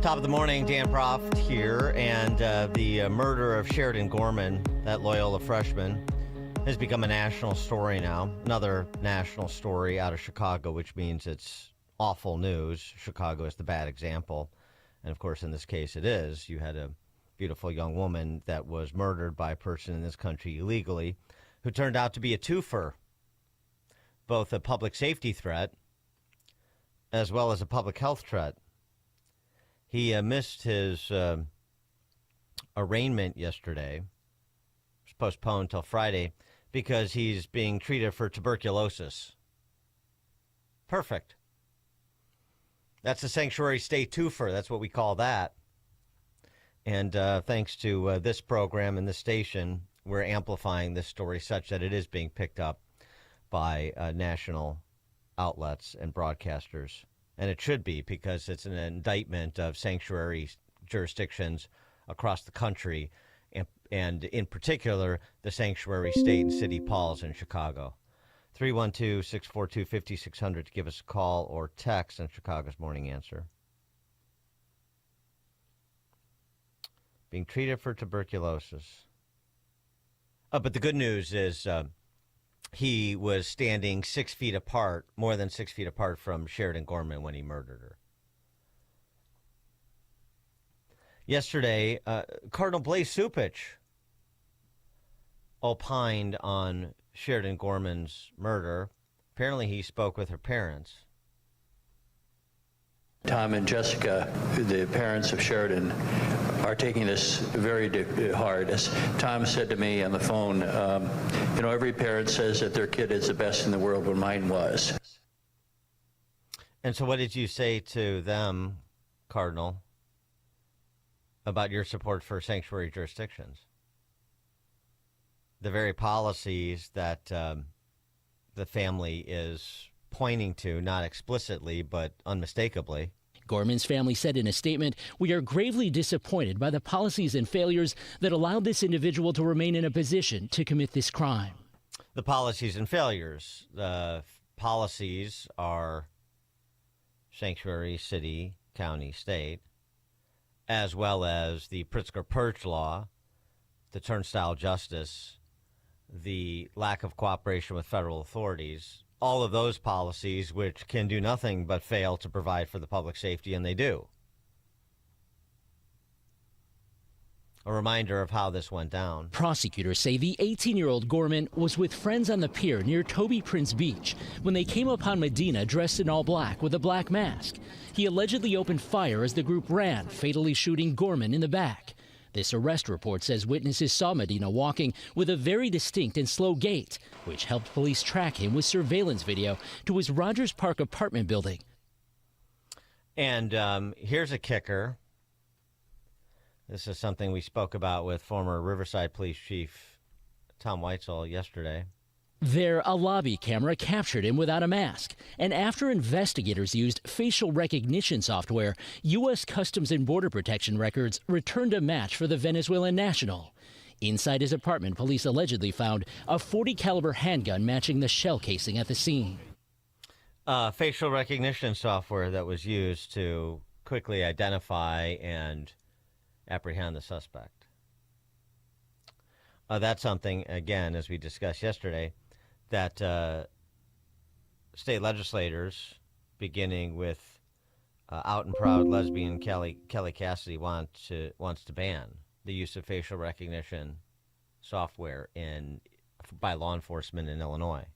Top of the morning, Dan Proft here, and the murder of Sheridan Gorman, that Loyola freshman, has become a national story now. Another national story out of Chicago, which means it's awful news. Chicago is the bad example, and of course, in this case, it is. You had a beautiful young woman that was murdered by a person in this country illegally, who turned out to be a twofer, both a public safety threat as well as a public health threat. He missed his arraignment yesterday. It was postponed till Friday because he's being treated for tuberculosis. Perfect. That's a sanctuary state twofer. That's what we call that. And thanks to this program and this station, we're amplifying this story such that it is being picked up by national outlets and broadcasters. And it should be, because it's an indictment of sanctuary jurisdictions across the country, and in particular, the sanctuary state and city Pauls in Chicago. 312-642-5600 to give us a call or text on Chicago's Morning Answer. Being treated for tuberculosis. But the good news is he was standing 6 feet apart, more than 6 feet apart from Sheridan Gorman when he murdered her. Yesterday, Cardinal Blaise Cupich opined on Sheridan Gorman's murder. Apparently, he spoke with her parents. Tom and Jessica, the parents of Sheridan, are taking this very hard. As Tom said to me on the phone, every parent says that their kid is the best in the world, when mine was. And so what did you say to them, Cardinal, about your support for sanctuary jurisdictions? The very policies that the family is pointing to, not explicitly, but unmistakably. Gorman's family said in a statement, "We are gravely disappointed by the policies and failures that allowed this individual to remain in a position to commit this crime." The policies and failures. The policies are sanctuary, city, county, state, as well as the Pritzker Purge law, the turnstile justice, the lack of cooperation with federal authorities. All of those policies which can do nothing but fail to provide for the public safety, and they do. A reminder of how this went down. Prosecutors say the 18-year-old Gorman was with friends on the pier near Tobey Prinz Beach when they came upon Medina dressed in all black with a black mask. He allegedly opened fire as the group ran, fatally shooting Gorman in the back. This arrest report says witnesses saw Medina walking with a very distinct and slow gait, which helped police track him with surveillance video to his Rogers Park apartment building. And here's a kicker. This is something we spoke about with former Riverside Police Chief Tom Weitzel yesterday. There, a lobby camera captured him without a mask, and after investigators used facial recognition software, U.S. Customs and Border Protection records returned a match for the Venezuelan national. Inside his apartment, police allegedly found a .40 caliber handgun matching the shell casing at the scene. Facial recognition software that was used to quickly identify and apprehend the suspect. That's something, again, as we discussed yesterday, that state legislators, beginning with out and proud lesbian Kelly Cassidy, wants to ban the use of facial recognition software by law enforcement in Illinois.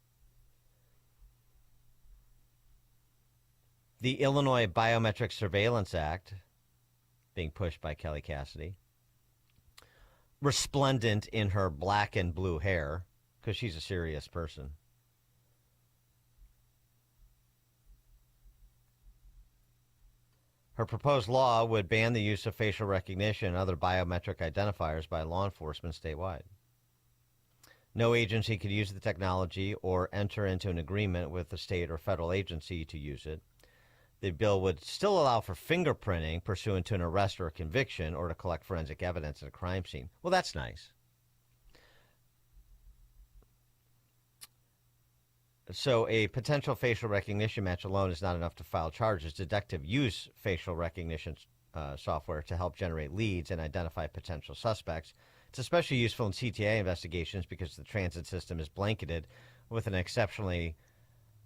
The Illinois Biometric Surveillance Act, being pushed by Kelly Cassidy, resplendent in her black and blue hair, because she's a serious person. Her proposed law would ban the use of facial recognition and other biometric identifiers by law enforcement statewide. No agency could use the technology or enter into an agreement with the state or federal agency to use it. The bill would still allow for fingerprinting pursuant to an arrest or a conviction, or to collect forensic evidence at a crime scene. Well, that's nice. So a potential facial recognition match alone is not enough to file charges. Detectives use facial recognition software to help generate leads and identify potential suspects. It's especially useful in CTA investigations because the transit system is blanketed with an exceptionally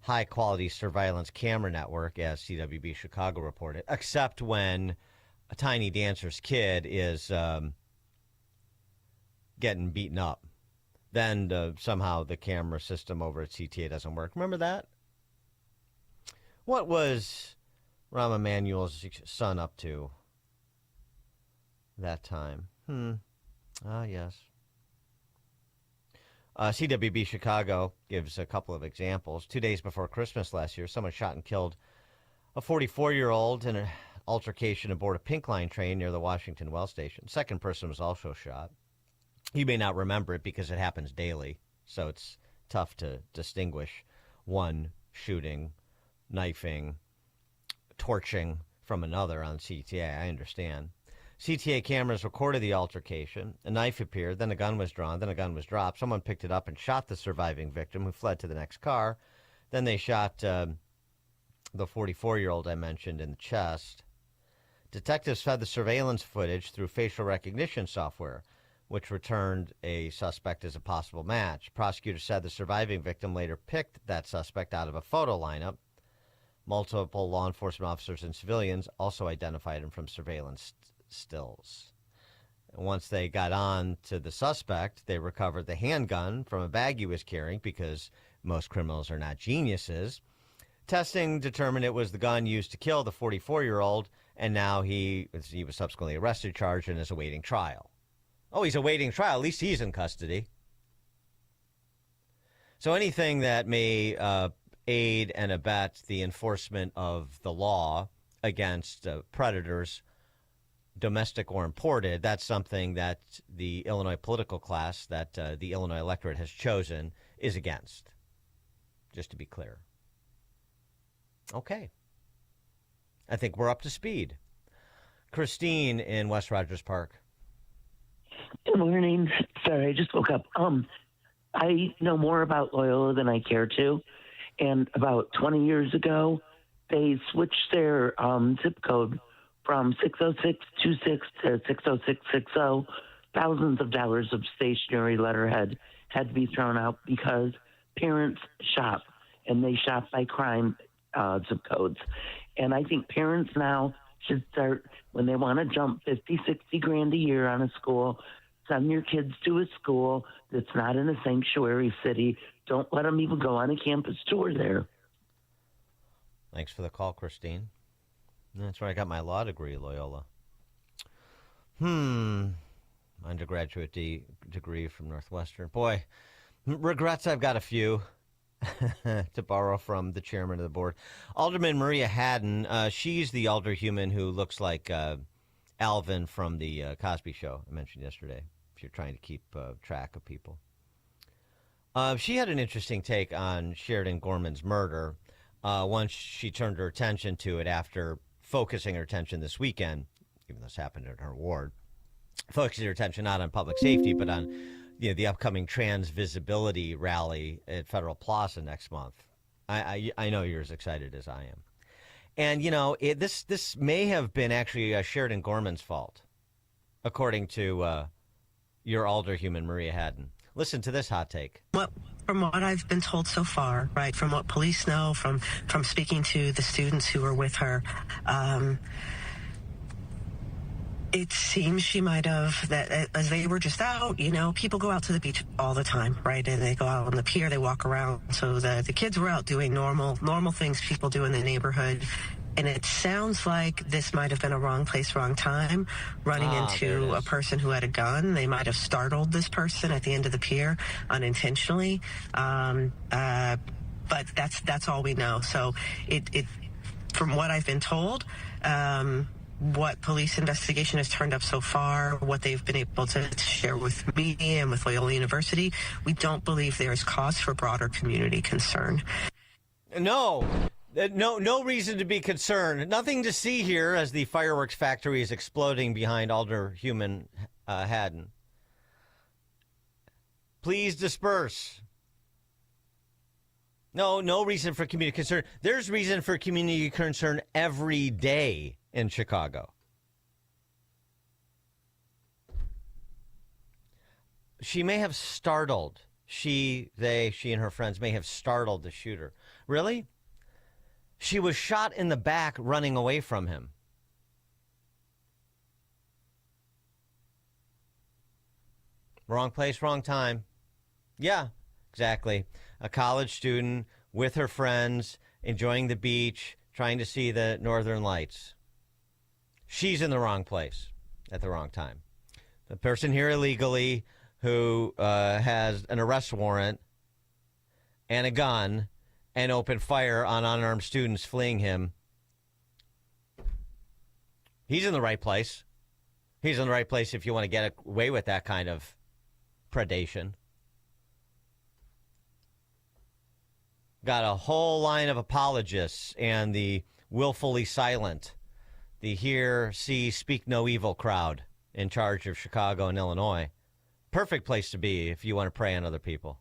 high-quality surveillance camera network, as CWB Chicago reported, except when a Tiny Dancer's kid is getting beaten up. Then somehow the camera system over at CTA doesn't work. Remember that? What was Rahm Emanuel's son up to that time? Yes. CWB Chicago gives a couple of examples. 2 days before Christmas last year, someone shot and killed a 44-year-old in an altercation aboard a Pink Line train near the Washington Well Station. Second person was also shot. You may not remember it because it happens daily, so it's tough to distinguish one shooting, knifing, torching from another on CTA. I understand. CTA cameras recorded the altercation. A knife appeared, then a gun was drawn, then a gun was dropped. Someone picked it up and shot the surviving victim, who fled to the next car. Then they shot the 44-year-old I mentioned in the chest. Detectives fed the surveillance footage through facial recognition software, which returned a suspect as a possible match. Prosecutors said the surviving victim later picked that suspect out of a photo lineup. Multiple law enforcement officers and civilians also identified him from surveillance stills. And once they got on to the suspect, they recovered the handgun from a bag he was carrying, because most criminals are not geniuses. Testing determined it was the gun used to kill the 44-year-old, and now he was subsequently arrested, charged, and is awaiting trial. Oh, he's awaiting trial. At least he's in custody. So anything that may aid and abet the enforcement of the law against predators, domestic or imported, that's something that the Illinois political class, that the Illinois electorate has chosen, is against. Just to be clear. Okay. I think we're up to speed. Christine in West Rogers Park. Good morning. Sorry, I just woke up. I know more about Loyola than I care to. And about 20 years ago, they switched their zip code from 60626 to 60660. Thousands of dollars of stationery letterhead had to be thrown out because parents shop, and they shop by crime zip codes. And I think parents now should start, when they want to jump 50, 60 grand a year on a school, send your kids to a school that's not in a sanctuary city. Don't let them even go on a campus tour there. Thanks for the call, Christine. That's where I got my law degree, Loyola. Undergraduate degree from Northwestern. Boy, regrets, I've got a few to borrow from the chairman of the board. Alderman Maria Haddon, she's the alderhuman who looks like Alvin from the Cosby Show I mentioned yesterday, if you're trying to keep track of people. She had an interesting take on Sheridan Gorman's murder once she turned her attention to it after focusing her attention this weekend, even though this happened in her ward, focusing her attention not on public safety, but on the upcoming trans visibility rally at Federal Plaza next month. I know you're as excited as I am. And, this may have been actually Sheridan Gorman's fault, according to your alderhuman, Maria Haddon. Listen to this hot take. Well, from what I've been told so far, right, from what police know, from speaking to the students who were with her, it seems she might have, that as they were just out, people go out to the beach all the time, right? And they go out on the pier, they walk around. So the kids were out doing normal things people do in the neighborhood. And it sounds like this might have been a wrong place, wrong time, running into a person who had a gun. They might have startled this person at the end of the pier unintentionally. But that's all we know. So it from what I've been told, what police investigation has turned up so far, what they've been able to share with me and with Loyola University, we don't believe there is cause for broader community concern. No reason to be concerned. Nothing to see here as the fireworks factory is exploding behind alderhuman Haddon. Please disperse. No reason for community concern. There's reason for community concern every day in Chicago. she may have startled. She and her friends may have startled the shooter. Really? She was shot in the back running away from him. Wrong place, wrong time. Yeah, exactly. A college student with her friends, enjoying the beach, trying to see the northern lights. She's in the wrong place at the wrong time. The person here illegally who has an arrest warrant and a gun and opened fire on unarmed students fleeing him, he's in the right place. He's in the right place if you want to get away with that kind of predation. Got a whole line of apologists and the willfully silent, the hear, see, speak no evil crowd in charge of Chicago and Illinois. Perfect place to be if you want to prey on other people.